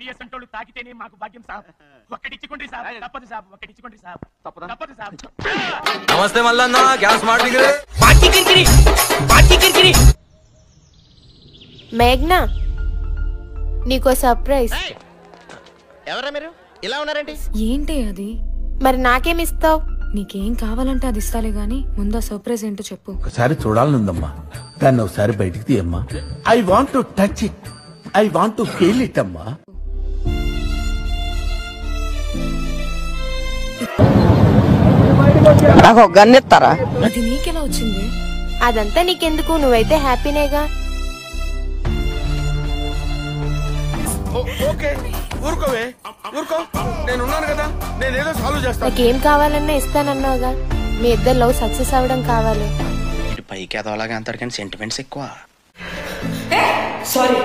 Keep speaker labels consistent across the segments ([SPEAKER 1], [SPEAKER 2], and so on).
[SPEAKER 1] NDS అంటోళ్ళు తాకితేనే మాకు భాగ్యం సాబ్. ఒక్కడిచ్చుకోండి సాబ్, తప్పదు సాబ్, ఒక్కడిచ్చుకోండి సాబ్, తప్పదు సాబ్.
[SPEAKER 2] నమస్తే మల్లన్న, గ్యాస్ మార్టింగ్
[SPEAKER 3] మేఘ్నా, నీకో సర్ప్రైజ్.
[SPEAKER 4] ఎవరా మీరు ఇలా ఉన్నారండి?
[SPEAKER 5] ఏంటి అది?
[SPEAKER 3] మరి నాకేమిస్తావు?
[SPEAKER 5] నీకేం కావాలంటే అది ఇస్తాలే గాని ముందు సర్ప్రైజ్ ఏంటో చెప్పు.
[SPEAKER 6] ఒకసారి చూడాలనుందమ్మా, దాన్ని ఒకసారి బయటికి తీయమ్మా. I want to touch it, I want to feel it అమ్మా.
[SPEAKER 4] నాకు ఒక గన్ ఇస్తారా?
[SPEAKER 5] అది నీకెలా వచ్చింది?
[SPEAKER 3] అదంతా నీకెందుకు, నువ్వైతే హ్యాపీనేగా.
[SPEAKER 2] ఓకే, ఊరుకోవే, ఊరుకో, నేనున్నాను కదా, నేనేదో సాల్వ్ చేస్తాను.
[SPEAKER 3] నాకేం కావాలన్నా ఇస్తానన్నావుగా. మీ ఇద్దరు లవ్ సక్సెస్ అవ్వడం కావాలి.
[SPEAKER 4] ఇటు పైకి అదోలాగా అంటారు కానీ సెంటిమెంట్స్ ఎక్కువ.
[SPEAKER 7] సారీ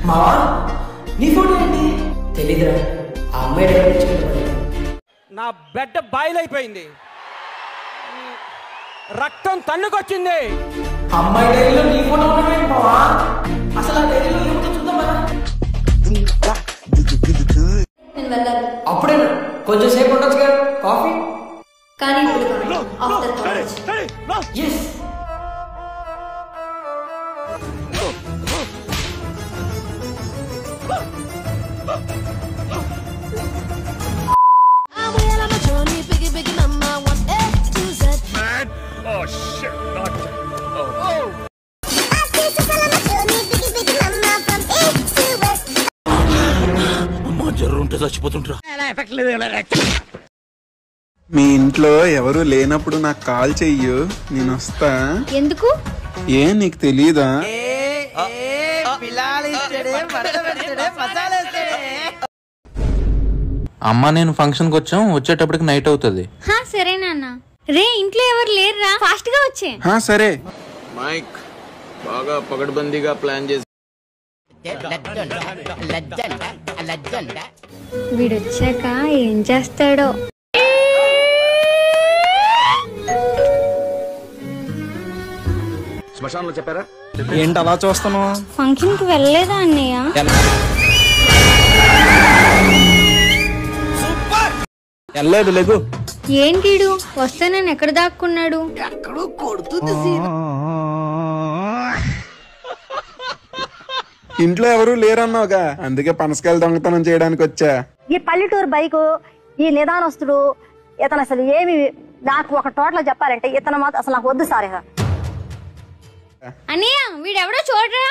[SPEAKER 7] మావా, నీ ఫోటో ఏంటి? తెలీదురా, ఆ అమ్మాయి
[SPEAKER 8] నా బెడ్ బాయిల్ అయిపోయింది, రక్తం తన్నుకొచ్చింది.
[SPEAKER 7] అమ్మాయి డైరీలో నీ ఫోటో ఉండవేంటి మావా? అసలు ఆ డైరీలో ఏమిటో చూద్దాం కదా. అప్పుడే కొంచెం సేపు ఉండొచ్చు కదా కాఫీ. కానీ
[SPEAKER 9] మీ ఇంట్లో ఎవరు లేనప్పుడు నాకు కాల్ చెయ్యు, నేను వస్తా.
[SPEAKER 10] ఎందుకు?
[SPEAKER 9] ఏ నీకు తెలీదా?
[SPEAKER 11] అమ్మా నేను ఫంక్షన్ కి వచ్చాం, వచ్చేటప్పటికి నైట్ అవుతుంది.
[SPEAKER 10] సరే నాన్న. రే ఇంట్లో ఎవరు లేరురా, ఫాస్ట్ గా వచ్చే.
[SPEAKER 9] సరే.
[SPEAKER 2] మైక్ బాగా పగడ్బందీగా ప్లాన్ చేసి
[SPEAKER 10] వీడొచ్చాక ఏం చేస్తాడో.
[SPEAKER 2] శ్మశానంలో చెప్పారా?
[SPEAKER 8] ఏంటి అలా చూస్తాను?
[SPEAKER 10] ఫంక్షన్ కి వెళ్ళలేదా అన్నయ్య?
[SPEAKER 8] వెళ్ళలేదు, లేకు.
[SPEAKER 10] ఏంటిడు వస్తానని ఎక్కడ దాక్కున్నాడు?
[SPEAKER 9] ఇంట్లో ఎవరు లేరన్నావుగా, అందుకే పనసకాయలు దొంగతనం చేయడానికి వచ్చా.
[SPEAKER 12] ఈ పల్లెటూరు బైకు, ఈ నిదానస్తుడు ఇతను అసలు ఏమి, నాకు ఒక టోటల్ చెప్పాలంటే ఇతను మాత్రం అసలు నాకు వద్దు సార్.
[SPEAKER 10] అన్నయ్య వీడెవడో చూడరా.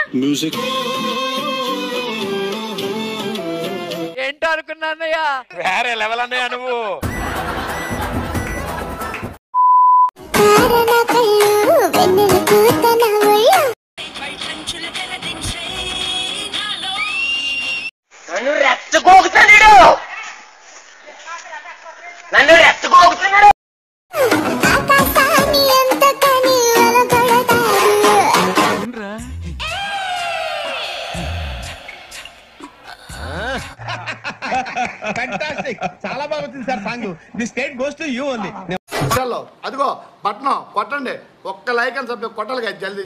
[SPEAKER 8] ఏంటో అనుకున్నానయ్య, వేరే లెవెల్ అన్నయ్య నువ్వు.
[SPEAKER 4] నన్ను రెచ్చగోగుతున్నాడు, నన్ను రెచ్చగోగుతున్నాడు.
[SPEAKER 2] చాలా బాగా వచ్చింది sir song. The state goes to you only.
[SPEAKER 6] అదిగో బటన్ కొట్టండి, ఒక్క లైక్ అని చెప్పి కొట్టాలి కదా జల్దీ.